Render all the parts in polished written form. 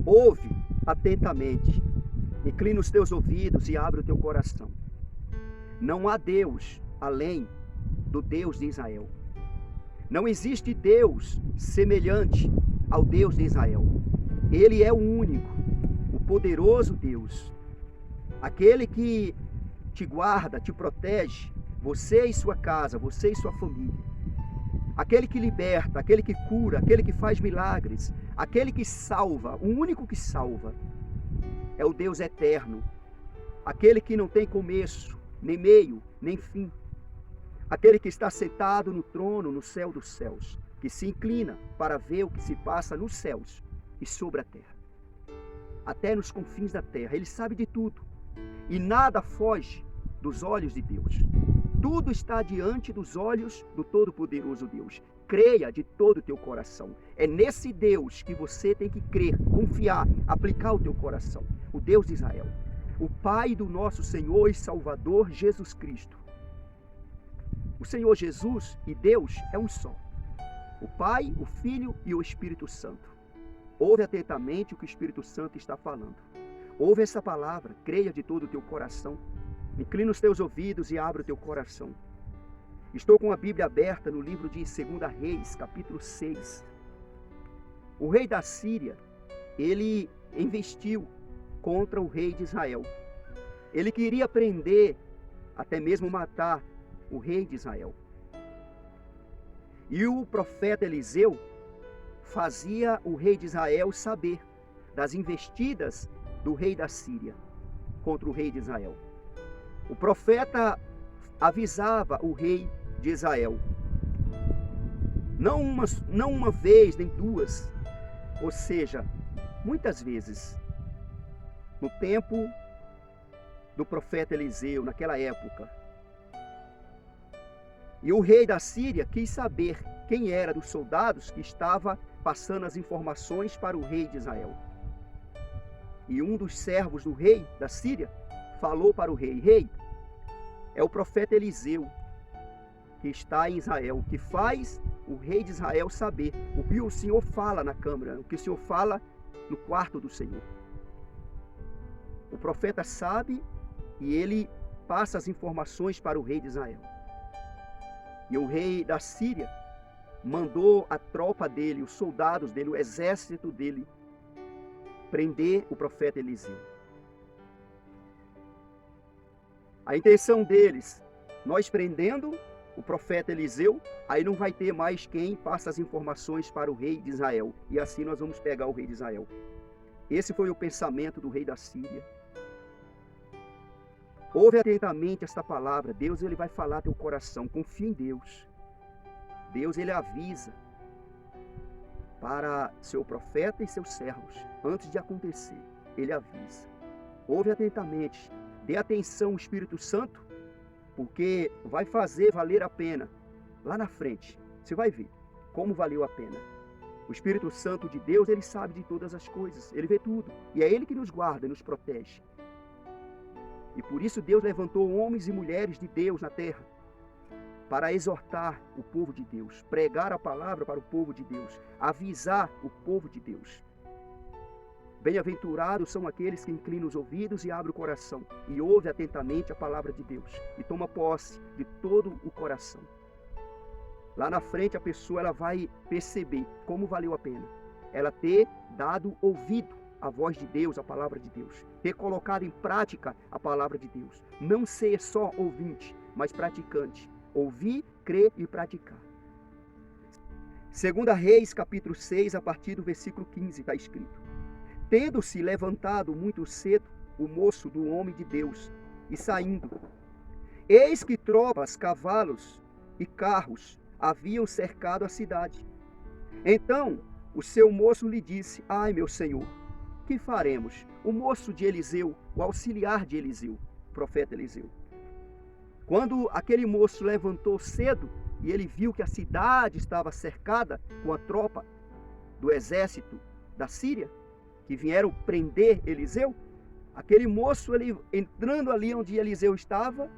Ouve atentamente, inclina os teus ouvidos e abre o teu coração. Não há Deus além do Deus de Israel. Não existe Deus semelhante ao Deus de Israel. Ele é o único, o poderoso Deus, aquele que te guarda, te protege, você e sua casa, você e sua família. Aquele que liberta, aquele que cura, aquele que faz milagres, aquele que salva, o único que salva, é o Deus eterno, aquele que não tem começo, nem meio, nem fim, aquele que está sentado no trono, no céu dos céus, que se inclina para ver o que se passa nos céus e sobre a terra, até nos confins da terra. Ele sabe de tudo e nada foge dos olhos de Deus. Tudo está diante dos olhos do Todo-Poderoso Deus. Creia de todo o teu coração. É nesse Deus que você tem que crer, confiar, aplicar o teu coração. O Deus de Israel. O Pai do nosso Senhor e Salvador Jesus Cristo. O Senhor Jesus e Deus é um só. O Pai, o Filho e o Espírito Santo. Ouve atentamente o que o Espírito Santo está falando. Ouve essa palavra, creia de todo o teu coração. Inclina os teus ouvidos e abre o teu coração. Estou com a Bíblia aberta no livro de 2 Reis, capítulo 6. O rei da Síria, ele investiu contra o rei de Israel. Ele queria prender, até mesmo matar o rei de Israel. E o profeta Eliseu fazia o rei de Israel saber das investidas do rei da Síria contra o rei de Israel. O profeta avisava o rei de Israel, não uma vez, nem duas, ou seja, muitas vezes, no tempo do profeta Eliseu, naquela época. E o rei da Síria quis saber quem era dos soldados que estava passando as informações para o rei de Israel. E um dos servos do rei da Síria falou para o rei: rei, é o profeta Eliseu que está em Israel, que faz o rei de Israel saber o que o Senhor fala na câmara, o que o Senhor fala no quarto do Senhor. O profeta sabe e ele passa as informações para o rei de Israel. E o rei da Síria mandou a tropa dele, os soldados dele, o exército dele, prender o profeta Eliseu. A intenção deles, nós prendendo o profeta Eliseu, aí não vai ter mais quem passa as informações para o rei de Israel. E assim nós vamos pegar o rei de Israel. Esse foi o pensamento do rei da Síria. Ouve atentamente esta palavra. Deus, ele vai falar teu coração. Confia em Deus. Deus, ele avisa para seu profeta e seus servos. Antes de acontecer, ele avisa. Ouve atentamente. Dê atenção ao Espírito Santo, porque vai fazer valer a pena. Lá na frente, você vai ver como valeu a pena. O Espírito Santo de Deus, ele sabe de todas as coisas. Ele vê tudo. E é ele que nos guarda e nos protege. E por isso Deus levantou homens e mulheres de Deus na terra para exortar o povo de Deus, pregar a palavra para o povo de Deus, avisar o povo de Deus. Bem-aventurados são aqueles que inclinam os ouvidos e abrem o coração e ouve atentamente a palavra de Deus e toma posse de todo o coração. Lá na frente a pessoa ela vai perceber como valeu a pena ela ter dado ouvido à voz de Deus, à palavra de Deus, ter colocado em prática a palavra de Deus, não ser só ouvinte, mas praticante, ouvir, crer e praticar. 2 Reis, capítulo 6, a partir do versículo 15, está escrito: tendo-se levantado muito cedo o moço do homem de Deus, e saindo, eis que tropas, cavalos e carros haviam cercado a cidade. Então o seu moço lhe disse: ai, meu senhor, que faremos? O moço de Eliseu, o auxiliar de Eliseu, o profeta Eliseu. Quando aquele moço levantou cedo e ele viu que a cidade estava cercada com a tropa do exército da Síria, que vieram prender Eliseu, aquele moço, ele entrando ali onde Eliseu estava,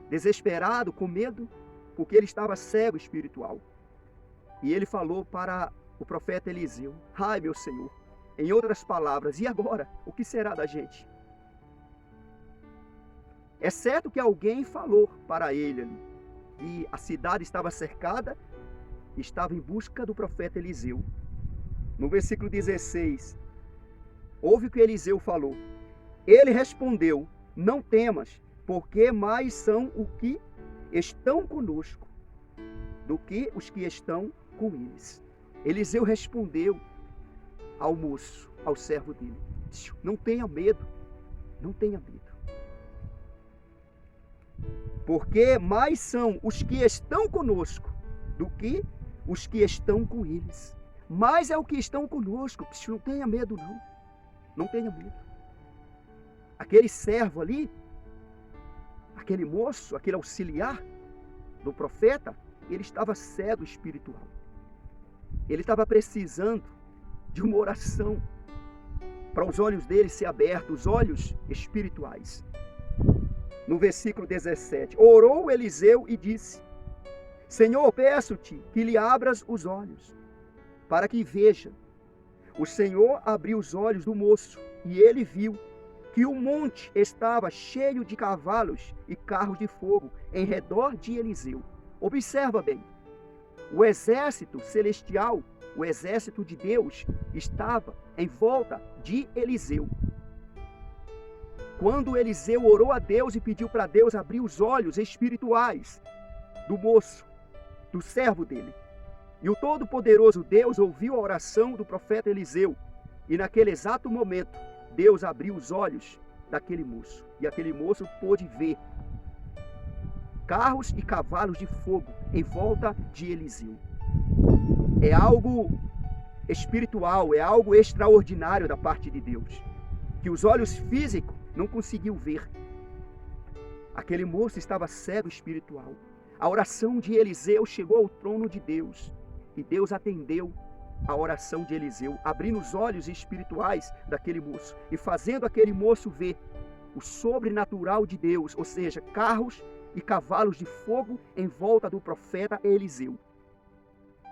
desesperado, com medo, porque ele estava cego espiritual. E ele falou para o profeta Eliseu: ai, meu senhor, Em outras palavras, e agora? O que será da gente? É certo que alguém falou para ele que a cidade estava cercada e estava em busca do profeta Eliseu. No versículo 16, ouve o que Eliseu falou. Ele respondeu: não temas, porque mais são os que estão conosco do que os que estão com eles. Eliseu respondeu ao moço, ao servo dele: não tenha medo, não tenha medo. Porque mais são os que estão conosco do que os que estão com eles. Mais é o que estão conosco. Não tenha medo, não. Não tenha medo. Aquele servo ali, aquele moço, aquele auxiliar do profeta, ele estava cego espiritual. Ele estava precisando de uma oração para os olhos dele ser abertos, os olhos espirituais. No versículo 17, orou Eliseu e disse: Senhor, peço-te que lhe abras os olhos, para que veja. O Senhor abriu os olhos do moço, e ele viu que o monte estava cheio de cavalos e carros de fogo em redor de Eliseu. Observa bem, o exército celestial, o exército de Deus, estava em volta de Eliseu. Quando Eliseu orou a Deus e pediu para Deus abrir os olhos espirituais do moço, do servo dele, e o Todo-Poderoso Deus ouviu a oração do profeta Eliseu, e naquele exato momento, Deus abriu os olhos daquele moço, e aquele moço pôde ver carros e cavalos de fogo em volta de Eliseu. É algo espiritual, é algo extraordinário da parte de Deus, que os olhos físicos não conseguiu ver. Aquele moço estava cego espiritual. A oração de Eliseu chegou ao trono de Deus, e Deus atendeu a oração de Eliseu, abrindo os olhos espirituais daquele moço e fazendo aquele moço ver o sobrenatural de Deus, ou seja, carros e cavalos de fogo em volta do profeta Eliseu.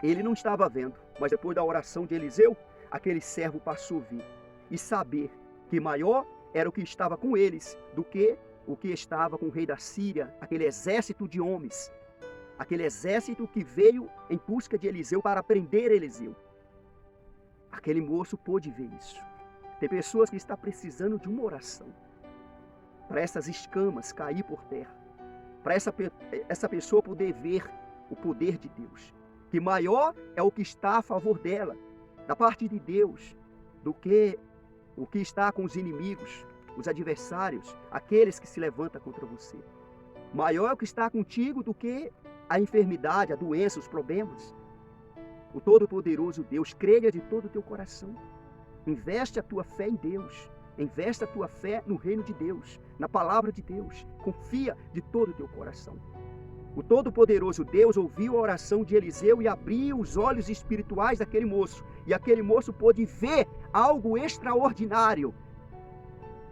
Ele não estava vendo, mas depois da oração de Eliseu, aquele servo passou a ver e saber que maior era o que estava com eles do que o que estava com o rei da Síria, aquele exército de homens, aquele exército que veio em busca de Eliseu para prender Eliseu. Aquele moço pôde ver isso. Tem pessoas que estão precisando de uma oração para essas escamas cair por terra, para essa pessoa poder ver o poder de Deus, que maior é o que está a favor dela, da parte de Deus, do que o que está com os inimigos, os adversários, aqueles que se levantam contra você. Maior é o que está contigo do que a enfermidade, a doença, os problemas. O Todo-Poderoso Deus, creia de todo o teu coração. Investe a tua fé em Deus. Investe a tua fé no reino de Deus, na palavra de Deus. Confia de todo o teu coração. O Todo-Poderoso Deus ouviu a oração de Eliseu e abriu os olhos espirituais daquele moço. E aquele moço pôde ver algo extraordinário.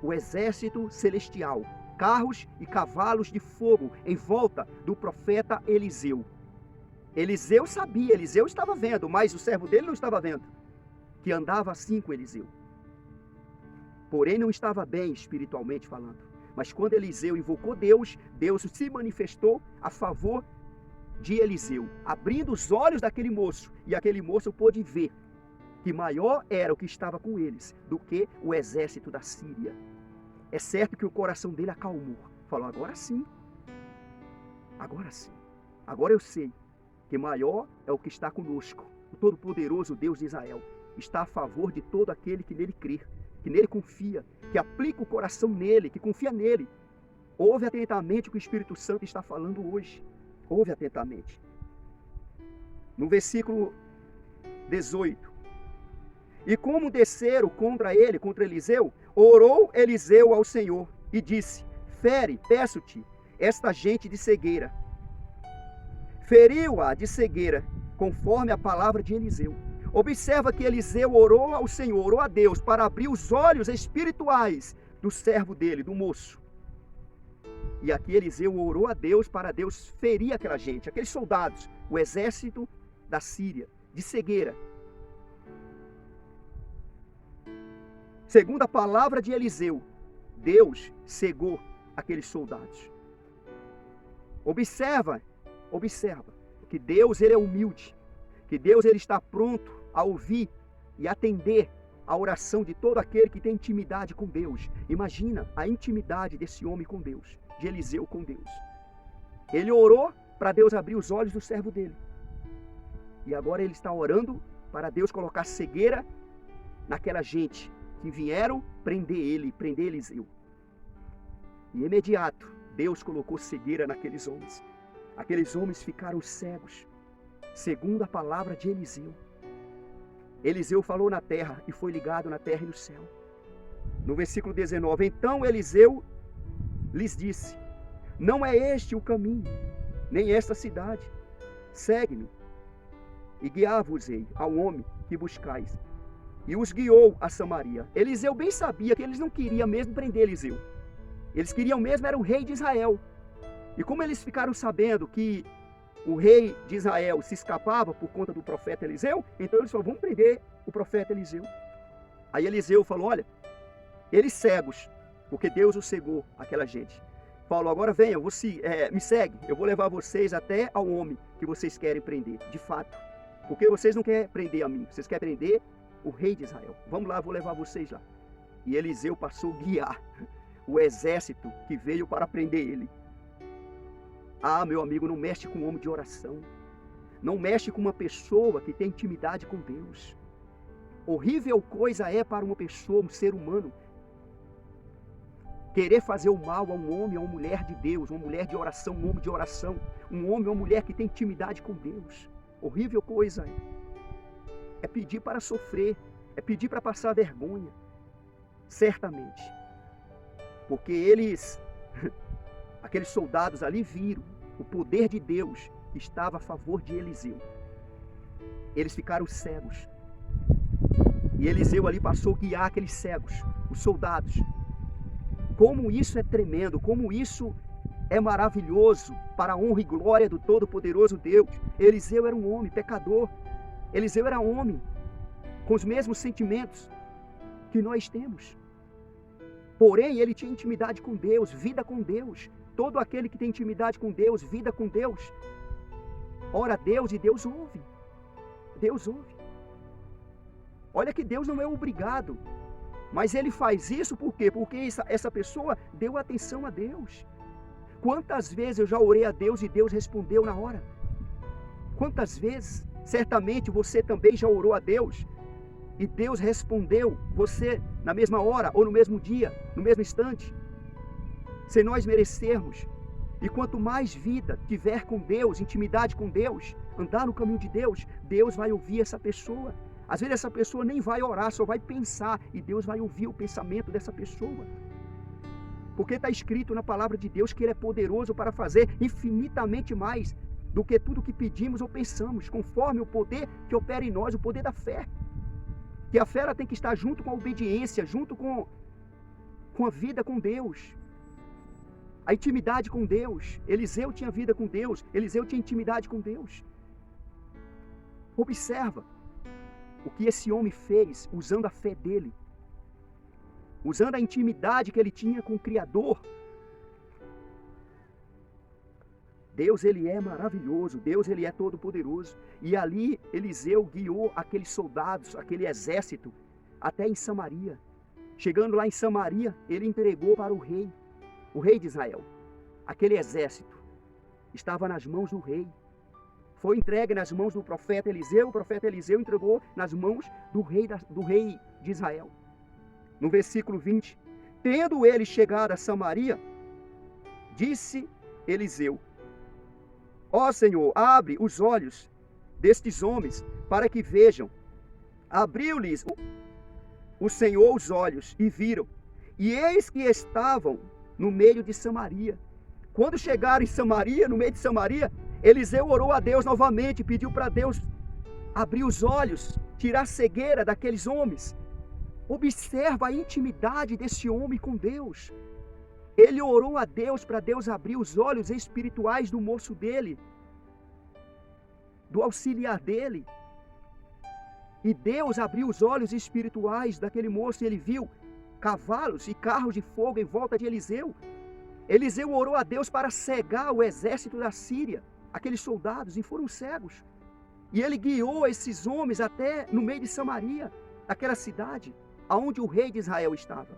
O exército celestial, carros e cavalos de fogo em volta do profeta Eliseu. Eliseu sabia, Eliseu estava vendo, mas o servo dele não estava vendo, que andava assim com Eliseu. Porém não estava bem espiritualmente falando. Mas quando Eliseu invocou Deus, Deus se manifestou a favor de Eliseu, abrindo os olhos daquele moço, e aquele moço pôde ver que maior era o que estava com eles do que o exército da Síria. É certo que o coração dele acalmou. Falou: agora sim, agora eu sei que maior é o que está conosco. O Todo-Poderoso Deus de Israel está a favor de todo aquele que nele crê, que nele confia, que aplica o coração nele, que confia nele. Ouve atentamente o que o Espírito Santo está falando hoje. Ouve atentamente. No versículo 18. E como desceram contra ele, contra Eliseu, orou Eliseu ao Senhor e disse: fere, peço-te, esta gente de cegueira. Feriu-a de cegueira, conforme a palavra de Eliseu. Observa que Eliseu orou ao Senhor, orou a Deus, para abrir os olhos espirituais do servo dele, do moço. E aqui Eliseu orou a Deus para Deus ferir aquela gente, aqueles soldados, o exército da Síria, de cegueira. segundo a palavra de Eliseu, Deus cegou aqueles soldados. Observa que Deus ele é humilde, que Deus ele está pronto a ouvir e atender a oração de todo aquele que tem intimidade com Deus. Imagina a intimidade desse homem com Deus, de Eliseu com Deus. Ele orou para Deus abrir os olhos do servo dele. E agora ele está orando para Deus colocar cegueira naquela gente que vieram prender ele, prender Eliseu. E imediato, Deus colocou cegueira naqueles homens. Aqueles homens ficaram cegos, segundo a palavra de Eliseu. Eliseu falou na terra e foi ligado na terra e no céu. No versículo 19, então Eliseu lhes disse: não é este o caminho, nem esta cidade. Segue-me, e guiar-vos-ei ao homem que buscais. E os guiou a Samaria. Eliseu bem sabia que eles não queriam mesmo prender Eliseu. Eles queriam mesmo era o rei de Israel. E como eles ficaram sabendo que o rei de Israel se escapava por conta do profeta Eliseu, então eles falaram: vamos prender o profeta Eliseu. Aí Eliseu falou: olha, eles cegos, porque Deus os cegou, aquela gente. Falou: agora venham, me segue, eu vou levar vocês até ao homem que vocês querem prender, de fato. Porque vocês não querem prender a mim, vocês querem prender o rei de Israel. Vamos lá, vou levar vocês lá. E Eliseu passou a guiar o exército que veio para prender ele. Ah, meu amigo, não mexe com um homem de oração. Não mexe com uma pessoa que tem intimidade com Deus. Horrível coisa é para uma pessoa, um ser humano, querer fazer o mal a um homem, a uma mulher de Deus, uma mulher de oração, um homem de oração, um homem ou uma mulher que tem intimidade com Deus. Horrível coisa é pedir para sofrer, é pedir para passar vergonha, certamente. Porque aqueles soldados ali viram o poder de Deus que estava a favor de Eliseu. Eles ficaram cegos. E Eliseu ali passou a guiar aqueles cegos, os soldados. Como isso é tremendo, como isso é maravilhoso para a honra e glória do Todo-Poderoso Deus. Eliseu era um homem pecador. Eliseu era um homem com os mesmos sentimentos que nós temos. Porém, ele tinha intimidade com Deus, vida com Deus. Todo aquele que tem intimidade com Deus, vida com Deus, ora a Deus e Deus ouve. Deus ouve. Olha que Deus não é obrigado, mas ele faz isso por quê? Porque essa pessoa deu atenção a Deus. Quantas vezes eu já orei a Deus e Deus respondeu na hora? Quantas vezes? Certamente você também já orou a Deus e Deus respondeu você na mesma hora ou no mesmo dia, no mesmo instante, sem nós merecermos. E quanto mais vida tiver com Deus, intimidade com Deus, andar no caminho de Deus, Deus vai ouvir essa pessoa. Às vezes essa pessoa nem vai orar, só vai pensar, e Deus vai ouvir o pensamento dessa pessoa. Porque está escrito na palavra de Deus que Ele é poderoso para fazer infinitamente mais do que tudo que pedimos ou pensamos, conforme o poder que opera em nós, o poder da fé. Que a fé ela tem que estar junto com a obediência, junto com a vida com Deus. A intimidade com Deus. Eliseu tinha vida com Deus, Eliseu tinha intimidade com Deus. Observa o que esse homem fez usando a fé dele, usando a intimidade que ele tinha com o Criador. Deus, ele é maravilhoso, Deus, ele é todo-poderoso. E ali Eliseu guiou aqueles soldados, aquele exército, até em Samaria. Chegando lá em Samaria, ele entregou para o rei de Israel. Aquele exército estava nas mãos do rei. Foi entregue nas mãos do profeta Eliseu, o profeta Eliseu entregou nas mãos do rei de Israel. No versículo 20, tendo ele chegado a Samaria, disse Eliseu: ó Senhor, abre os olhos destes homens para que vejam. Abriu-lhes o Senhor os olhos e viram, e eis que estavam no meio de Samaria. Quando chegaram em Samaria, no meio de Samaria, Eliseu orou a Deus novamente, pediu para Deus abrir os olhos, tirar a cegueira daqueles homens. Observa a intimidade desse homem com Deus. Ele orou a Deus para Deus abrir os olhos espirituais do moço dele, do auxiliar dele. E Deus abriu os olhos espirituais daquele moço e ele viu cavalos e carros de fogo em volta de Eliseu. Eliseu orou a Deus para cegar o exército da Síria, aqueles soldados, e foram cegos. E ele guiou esses homens até no meio de Samaria, aquela cidade, aonde o rei de Israel estava.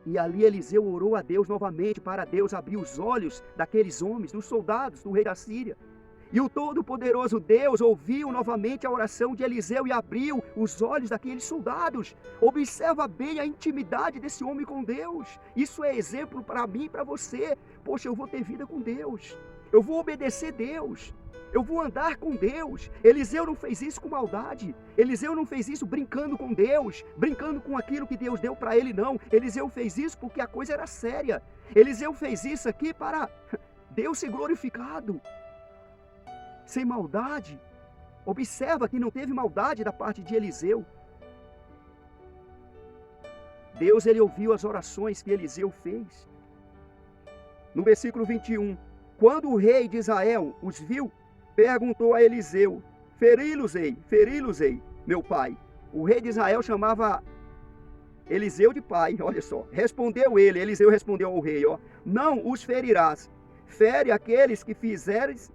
E ali Eliseu orou a Deus novamente para Deus abrir os olhos daqueles homens, dos soldados, do rei da Síria. E o Todo-Poderoso Deus ouviu novamente a oração de Eliseu e abriu os olhos daqueles soldados. Observa bem a intimidade desse homem com Deus. Isso é exemplo para mim e para você. Poxa, eu vou ter vida com Deus. Eu vou obedecer Deus. Eu vou andar com Deus. Eliseu não fez isso com maldade. Eliseu não fez isso brincando com Deus, brincando com aquilo que Deus deu para ele, não. Eliseu fez isso porque a coisa era séria. Eliseu fez isso aqui para Deus ser glorificado. Sem maldade. Observa que não teve maldade da parte de Eliseu. Deus, ele ouviu as orações que Eliseu fez. No versículo 21, quando o rei de Israel os viu, perguntou a Eliseu, feri-los-ei, meu pai. O rei de Israel chamava Eliseu de pai, olha só. Respondeu ele, Eliseu respondeu ao rei, não os ferirás. Fere aqueles que fizeres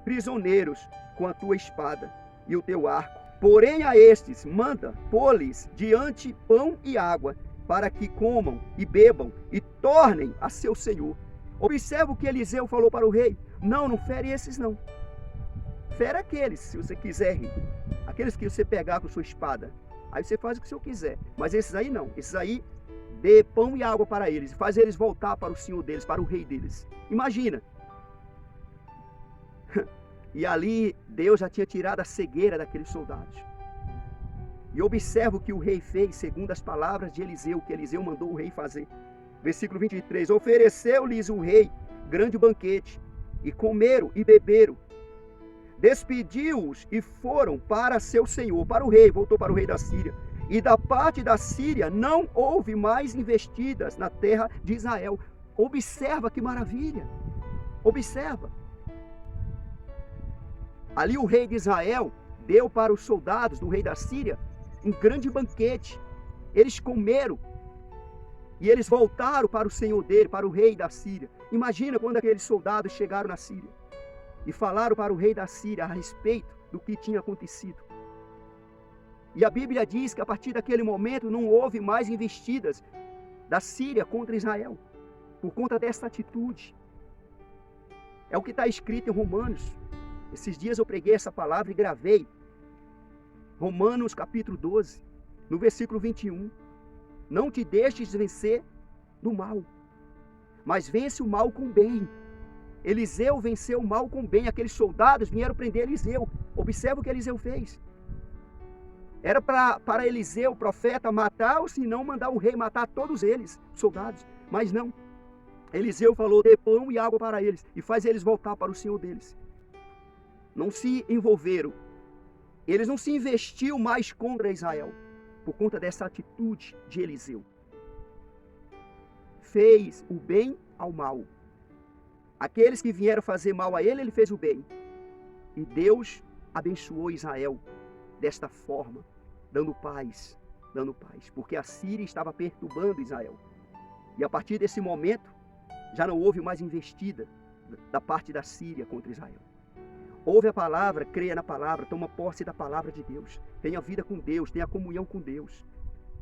prisioneiros com a tua espada e o teu arco. Porém a estes manda pôr-lhes diante pão e água, para que comam e bebam e tornem a seu senhor. Observa o que Eliseu falou para o rei. Não fere esses não. Fere aqueles, se você quiser rir. Aqueles que você pegar com sua espada. Aí você faz o que você quiser. Mas esses aí não. Esses aí, dê pão e água para eles. Faz eles voltar para o senhor deles, para o rei deles. Imagina. E ali, Deus já tinha tirado a cegueira daqueles soldados. E observa o que o rei fez, segundo as palavras de Eliseu, que Eliseu mandou o rei fazer. Versículo 23. Ofereceu-lhes o rei grande banquete, e comeram e beberam. Despediu-os e foram para seu senhor, para o rei, voltou para o rei da Síria. E da parte da Síria não houve mais investidas na terra de Israel. Observa que maravilha. Observa. Ali o rei de Israel deu para os soldados do rei da Síria um grande banquete. Eles comeram e eles voltaram para o senhor dele, para o rei da Síria. Imagina quando aqueles soldados chegaram na Síria e falaram para o rei da Síria a respeito do que tinha acontecido. E a Bíblia diz que a partir daquele momento não houve mais investidas da Síria contra Israel, por conta dessa atitude. É o que está escrito em Romanos. Esses dias eu preguei essa palavra e gravei. Romanos capítulo 12, no versículo 21. Não te deixes vencer do mal, mas vence o mal com o bem. Eliseu venceu o mal com o bem. Aqueles soldados vieram prender Eliseu. Observa o que Eliseu fez. Era para Eliseu, o profeta, matar, ou se não, mandar o rei matar todos eles, soldados. Mas não. Eliseu falou, dê pão e água para eles, e faz eles voltar para o senhor deles. Não se envolveram. Eles não se investiu mais contra Israel, por conta dessa atitude de Eliseu. Fez o bem ao mal. Aqueles que vieram fazer mal a ele, ele fez o bem. E Deus abençoou Israel desta forma, dando paz, porque a Síria estava perturbando Israel. E a partir desse momento, já não houve mais investida da parte da Síria contra Israel. Ouve a palavra, creia na palavra, toma posse da palavra de Deus. Tenha vida com Deus, tenha comunhão com Deus.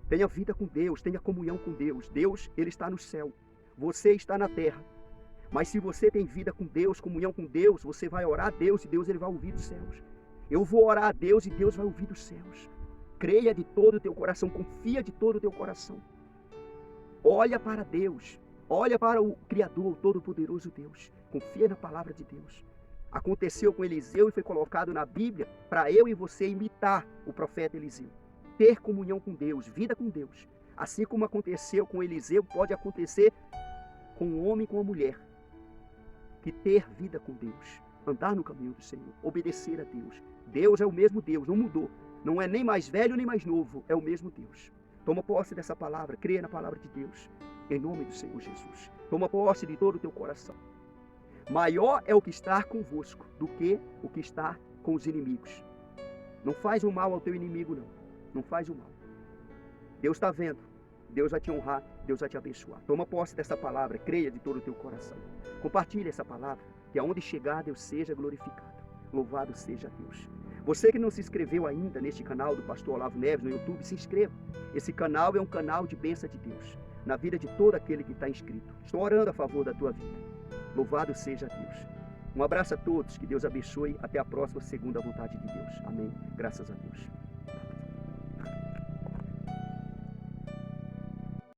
Tenha vida com Deus, tenha comunhão com Deus. Deus, ele está no céu. Você está na terra. Mas se você tem vida com Deus, comunhão com Deus, você vai orar a Deus e Deus ele vai ouvir dos céus. Eu vou orar a Deus e Deus vai ouvir dos céus. Creia de todo o teu coração, confia de todo o teu coração. Olha para Deus, olha para o Criador, o Todo-Poderoso Deus. Confia na palavra de Deus. Aconteceu com Eliseu e foi colocado na Bíblia para eu e você imitar o profeta Eliseu. Ter comunhão com Deus, vida com Deus. Assim como aconteceu com Eliseu, pode acontecer com um homem e com uma mulher. Que ter vida com Deus, andar no caminho do Senhor, obedecer a Deus. Deus é o mesmo Deus, não mudou. Não é nem mais velho nem mais novo, é o mesmo Deus. Toma posse dessa palavra, creia na palavra de Deus, em nome do Senhor Jesus. Toma posse de todo o teu coração. Maior é o que está convosco do que o que está com os inimigos. Não faz o mal ao teu inimigo, não. Não faz o mal. Deus está vendo. Deus vai te honrar, Deus vai te abençoar. Toma posse dessa palavra, creia de todo o teu coração. Compartilhe essa palavra, que aonde chegar Deus seja glorificado. Louvado seja Deus. Você que não se inscreveu ainda neste canal do Pastor Olavo Neves no YouTube, se inscreva. Esse canal é um canal de bênção de Deus, na vida de todo aquele que está inscrito. Estou orando a favor da tua vida. Louvado seja Deus. Um abraço a todos, que Deus abençoe. Até a próxima, segundo a vontade de Deus. Amém. Graças a Deus.